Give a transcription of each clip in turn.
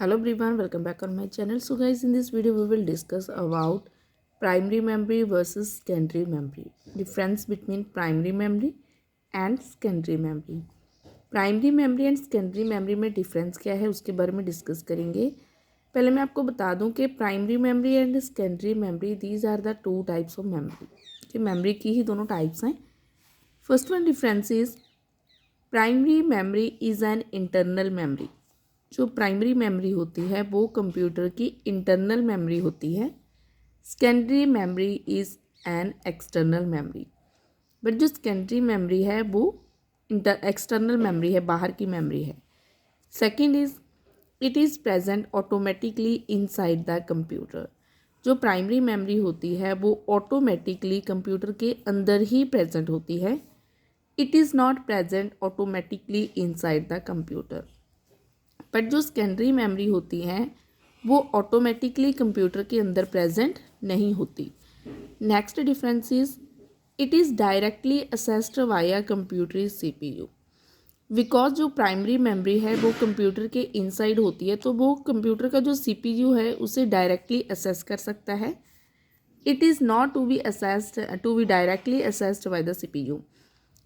Hello everyone, welcome back on my channel. So guys, in this video we will discuss about primary memory versus secondary memory. Difference between primary memory and secondary memory. Primary memory and secondary memory में difference क्या है उसके बारे में discuss करेंगे। पहले मैं आपको बता दूं कि primary memory and secondary memory these are the two types of memory. कि मेमोरी की ही दोनों टाइप्स हैं। First one difference is primary memory is an internal memory. जो प्राइमरी मेमोरी होती है वो कंप्यूटर की इंटरनल मेमोरी होती है। Secondary memory is an external memory. But जो सेकेंडरी मेमोरी है वो एक्सटर्नल मेमोरी है, बाहर की मेमोरी है। Second is it is present automatically inside the computer. जो प्राइमरी मेमोरी होती है वो ऑटोमेटिकली कंप्यूटर के अंदर ही प्रेजेंट होती है। It is not present automatically inside the computer. But जो सेकेंडरी मेमोरी होती हैं वो ऑटोमेटिकली कंप्यूटर के अंदर प्रेजेंट नहीं होती। Next difference is it is directly assessed via computer CPU. Because जो प्राइमरी मेमोरी है वो कंप्यूटर के इनसाइड होती है तो वो कंप्यूटर का जो सीपीयू है उसे डायरेक्टली असेस कर सकता है। It is not to be directly accessed by the CPU.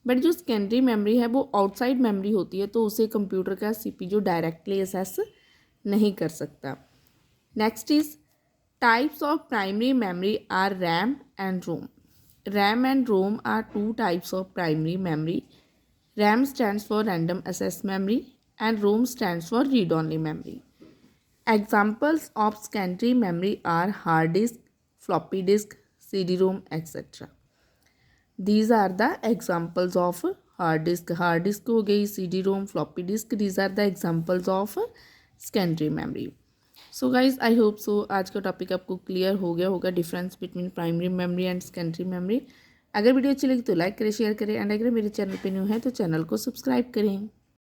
But जो सेकेंडरी मेमोरी है वो आउटसाइड मेमोरी होती है तो उसे कंप्यूटर का सीपीयू डायरेक्टली असेस नहीं कर सकता। Next is types of primary memory are RAM and ROM. RAM and ROM are two types of primary memory. RAM stands for random access memory and ROM stands for read-only memory. Examples of secondary memory are hard disk, floppy disk, CD-ROM, etc. These are the examples of hard disk. Hard disk हो गई, CD-ROM, floppy disk. These are the examples of secondary memory. So guys I hope so आज का topic आपको clear हो गया होगा, difference between primary memory and secondary memory. अगर video अच्छी लगी तो लाइक करें, शेयर करें एंड अगर मेरे चैनल पे न्यू है तो चैनल को सब्सक्राइब करें।